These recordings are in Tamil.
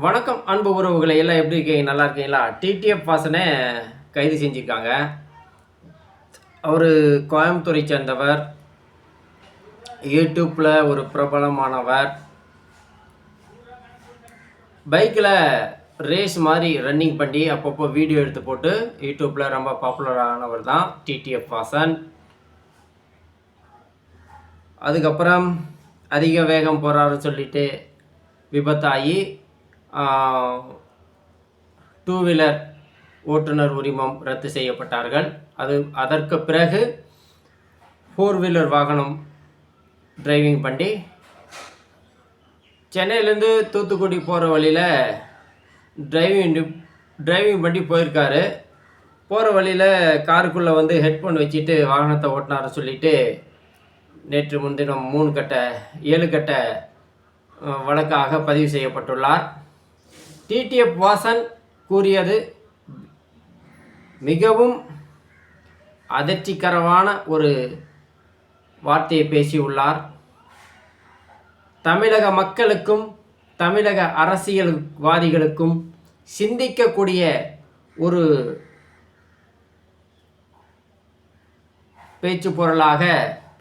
வணக்கம் அன்பு உறவுகளை எல்லாம் எப்படி இருக்கீங்க? நல்லா இருக்கீங்களா? டிடிஎஃப் வாசனை கைது செஞ்சுருக்காங்க. அவர் கோயம்புத்தூரை சேர்ந்தவர், யூடியூப்பில் ஒரு பிரபலமானவர். பைக்கில் ரேஸ் மாதிரி ரன்னிங் பண்ணி அப்பப்போ வீடியோ எடுத்து போட்டு யூடியூப்பில் ரொம்ப பாப்புலரானவர் தான் டிடிஎஃப் வாசன். அதுக்கப்புறம் அதிக வேகம் போகிறாருன்னு சொல்லிட்டு விபத்தாகி 2 வீலர் ஓட்டுநர் உரிமம் ரத்து செய்யப்பட்டார்கள். அதற்கு பிறகு 4 வீலர் வாகனம் டிரைவிங் பண்ணி சென்னையிலேருந்து தூத்துக்குடி போகிற வழியில் டிரைவிங் பண்ணி போயிருக்காரு. போகிற வழியில் காருக்குள்ளே வந்து ஹெட்ஃபோன் வச்சுட்டு வாகனத்தை ஓட்டினார்னு சொல்லிட்டு நேற்று முன்தினம் 7 கட்ட வழக்காக பதிவு செய்யப்பட்டுள்ளார். டிடிஎஃப் வாசன் கூறியது மிகவும் அதிர்ச்சிகரமான ஒரு வார்த்தையை பேசியுள்ளார். தமிழக மக்களுக்கும் தமிழக அரசியல்வாதிகளுக்கும் சிந்திக்கக்கூடிய ஒரு பேச்சு பொருளாக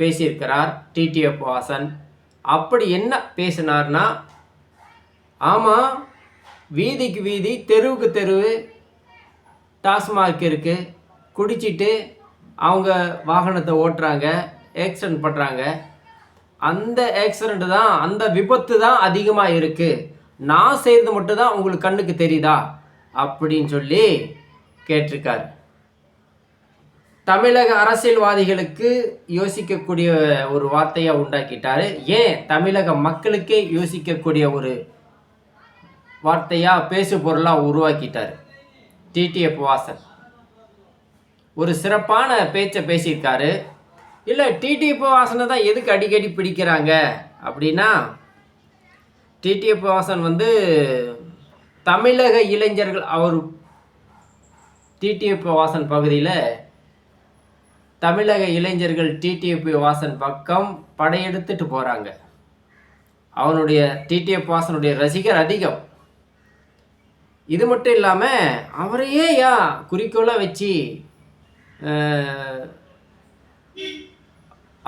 பேசியிருக்கிறார் டிடிஎஃப் வாசன். அப்படி என்ன பேசினார்னா, ஆமாம், வீதிக்கு வீதி தெருவுக்கு தெருவு டாஸ்மார்க் இருக்குது, குடிச்சிட்டு அவங்க வாகனத்தை ஓட்டுறாங்க, ஆக்சிடெண்ட் பண்ணுறாங்க. அந்த ஆக்சிடெண்ட் தான், அந்த விபத்து தான் அதிகமாக இருக்குது. நான் செய்கிறது மட்டும்தான் உங்களுக்கு கண்ணுக்கு தெரியுதா அப்படின்னு சொல்லி கேட்டிருக்கார். தமிழக அரசியல்வாதிகளுக்கு யோசிக்கக்கூடிய ஒரு வார்த்தையை உண்டாக்கிட்டாரு. ஏன் தமிழக மக்களுக்கே யோசிக்கக்கூடிய ஒரு வார்த்தையாக பேசு பொருளாக உருவாக்கிட்டார் டிடிஎஃப் வாசன். ஒரு சிறப்பான பேச்சை பேசியிருக்காரு. இல்லை, டிடிஎஃப் வாசனை தான் எதுக்கு அடிக்கடி பிடிக்கிறாங்க அப்படின்னா, டிடிஎஃப் வாசன் வந்து தமிழக இளைஞர்கள், அவர் டிடிஎஃப் வாசன் பகுதியில் தமிழக இளைஞர்கள் டிடிஎஃப் வாசன் பக்கம் படையெடுத்துட்டு போகிறாங்க. அவனுடைய டிடிஎஃப் வாசனுடைய ரசிகர் அதிகம். இது மட்டும் இல்லாமல் அவரையே குறிக்கோளாக வச்சு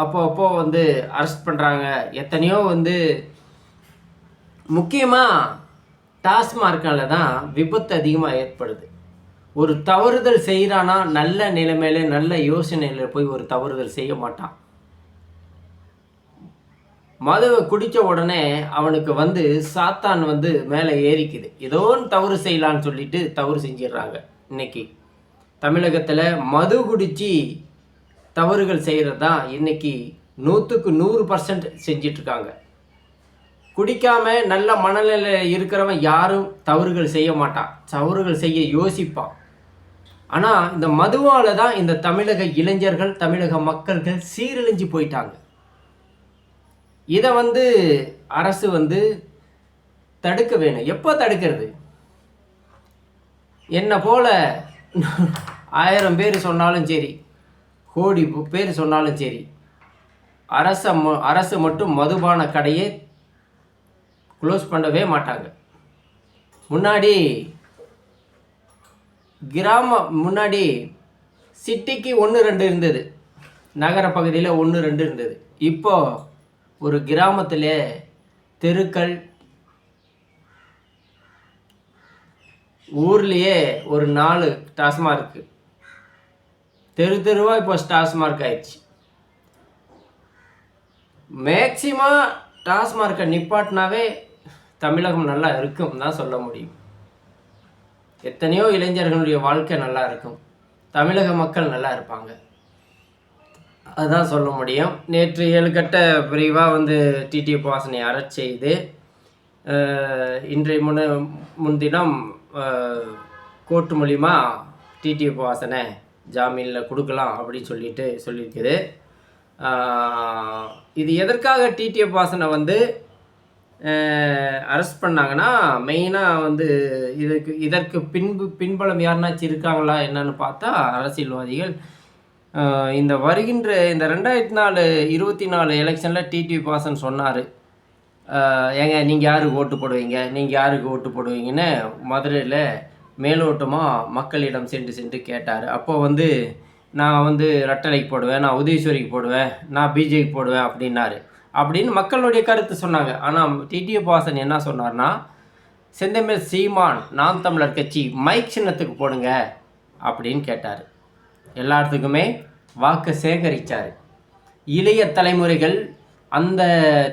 அப்போ வந்து அரெஸ்ட் பண்ணுறாங்க. எத்தனையோ வந்து முக்கியமாக டாஸ்மார்க்கால தான் விபத்து அதிகமாக ஏற்படுது. ஒரு தவறுதல் செய்கிறானா நல்ல நிலைமையில நல்ல யோசனையில் போய் ஒரு தவறுதல் செய்ய மாட்டான். மதுவை குடித்த உடனே அவனுக்கு வந்து சாத்தான் வந்து மேலே ஏறிக்குது. ஏதோ ஒன்று தவறு செய்யலான்னு சொல்லிட்டு தவறு செஞ்சிடுறாங்க. இன்னைக்கு தமிழகத்தில் மது குடித்து தவறுகள் செய்கிறது தான் இன்னைக்கு 100க்கு 100% செஞ்சிட்ருக்காங்க. குடிக்காமல் நல்ல மனநிலையில் இருக்கிறவன் யாரும் தவறுகள் செய்ய மாட்டான், தவறுகள் செய்ய யோசிப்பான். ஆனால் இந்த மதுவால் தான் இந்த தமிழக இளைஞர்கள், தமிழக மக்கள்கள் சீரழிஞ்சு போயிட்டாங்க. இதை வந்து அரசு வந்து தடுக்க வேணும். எப்போ தடுக்கிறது? என்ன போல 1000 பேர் சொன்னாலும் சரி, கோடி பேர் சொன்னாலும் சரி, அரசு மட்டும் மதுபான கடையை க்ளோஸ் பண்ணவே மாட்டாங்க. முன்னாடி சிட்டிக்கு 1-2 இருந்தது, நகர பகுதியில் 1-2 இருந்தது. இப்போ ஒரு கிராமத்திலே தெருக்கள், ஊர்லேயே ஒரு 4 டாஸ்மார்க், தெருவாக இப்போ டாஸ்மார்க் ஆயிடுச்சு. மேக்சிமம் டாஸ்மார்க்கை நிப்பாட்டினாவே தமிழகம் நல்லா இருக்கும் தான் சொல்ல முடியும். எத்தனையோ இளைஞர்களுடைய வாழ்க்கை நல்லா இருக்கும், தமிழக மக்கள் நல்லா இருப்பாங்க, அதுதான் சொல்ல முடியும். நேற்று 7 கட்ட பிரிவாக வந்து டிடிஎஃப் வாசனை அரெஸ்ட் செய்து இன்றைய முன்தினம் கோர்ட்டு மூலிமா டிடிஎஃப் வாசனை ஜாமீனில் கொடுக்கலாம் அப்படின்னு சொல்லியிருக்குது. இது எதற்காக டிடிஎஃப் வாசனை வந்து அரெஸ்ட் பண்ணாங்கன்னா, மெயினாக வந்து இதற்கு பின்புலம் யாருனாச்சும் இருக்காங்களா என்னன்னு பார்த்தா, அரசியல்வாதிகள். இந்த வருகின்ற இந்த 2024 எலெக்ஷனில் டிடிஎஃப் வாசன் சொன்னார், ஏங்க நீங்கள் யாருக்கு ஓட்டு போடுவீங்க, நீங்கள் யாருக்கு ஓட்டு போடுவீங்கன்னு மதுரையில் மேலோட்டமாக மக்களிடம் சென்று சென்று கேட்டார். அப்போ வந்து நான் வந்து ரெட்டலைக்கு போடுவேன், நான் உதயசூரிக்கு போடுவேன், நான் பிஜேபி போடுவேன் அப்படின்னாரு. அப்படின்னு மக்களுடைய கருத்து சொன்னாங்க. ஆனால் டிடிவி வாசன் என்ன சொன்னார்னா, செந்தமிழ் சீமான் நாம் தமிழர் கட்சி மைக் சின்னத்துக்கு போடுங்க அப்படின்னு கேட்டார். எல்லாத்துக்குமே வாக்கு சேகரித்தார். இளைய தலைமுறைகள் அந்த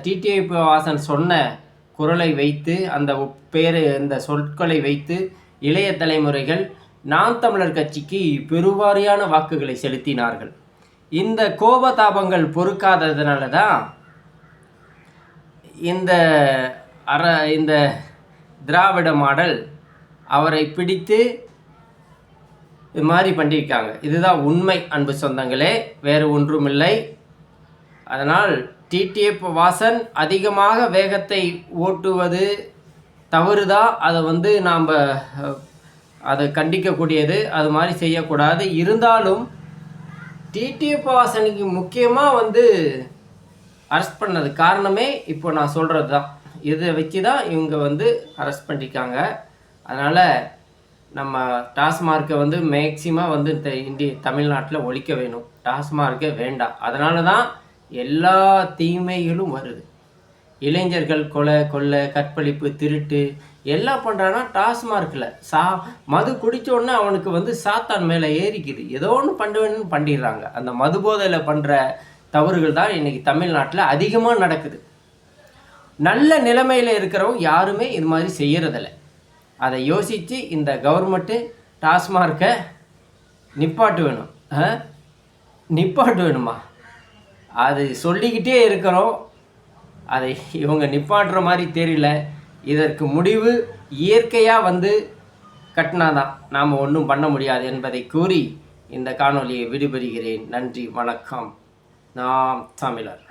டிடிவி வாசன் சொன்ன குரலை வைத்து, அந்த இந்த சொற்களை வைத்து இளைய தலைமுறைகள் நாம் தமிழர் கட்சிக்கு பெருவாரியான வாக்குகளை செலுத்தினார்கள். இந்த கோபதாபங்கள் பொறுக்காததுனால தான் இந்த திராவிட மாடல் அவரை பிடித்து இது மாதிரி பண்ணியிருக்காங்க. இதுதான் உண்மை அன்பு சொந்தங்களே, வேறு ஒன்றுமில்லை. அதனால் டிடிவி வாசன் அதிகமாக வேகத்தை ஓட்டுவது தவறுதான். அதை வந்து நாம் அதை கண்டிக்கக்கூடியது, அது மாதிரி செய்யக்கூடாது. இருந்தாலும் டிடிவி வாசனுக்கு முக்கியமாக வந்து அரெஸ்ட் பண்ணது காரணமே இப்போ நான் சொல்கிறது தான். இதை வச்சு தான் இவங்க வந்து அரெஸ்ட் பண்ணியிருக்காங்க. அதனால் நம்ம டாஸ்மார்க்கை வந்து மேக்சிமம் வந்து தமிழ்நாட்டில் ஒழிக்க வேணும். டாஸ்மார்க்கே வேண்டாம். அதனால தான் எல்லா தீமைகளும் வருது. இளைஞர்கள் கொலை, கற்பழிப்பு, திருட்டு எல்லாம் பண்ணுறான்னா டாஸ்மார்க்கில் மது குடித்தோடனே அவனுக்கு வந்து சாத்தான் மேலே ஏறிக்குது. ஏதோ ஒன்று பண்ணுவேன்னு பண்ணிடுறாங்க. அந்த மது போதையில் பண்ணுற தவறுகள் தான் இன்றைக்கி தமிழ்நாட்டில் அதிகமாக நடக்குது. நல்ல நிலைமையில் இருக்கிறவங்க யாருமே இது மாதிரி செய்கிறதில்ல. அதை யோசித்து இந்த கவர்மெண்ட்டு டாஸ்மார்க்கை நிப்பாட்டு வேணுமா? அது சொல்லிக்கிட்டே இருக்கிறோம். அதை இவங்க நிப்பாட்டுற மாதிரி தெரியல. இதற்கு முடிவு இயற்கையாக வந்து கட்டினாதான், நாம் ஒன்றும் பண்ண முடியாது என்பதை கூறி இந்த காணொலியை விடுபெறுகிறேன். நன்றி, வணக்கம். நாம் தமிழர்.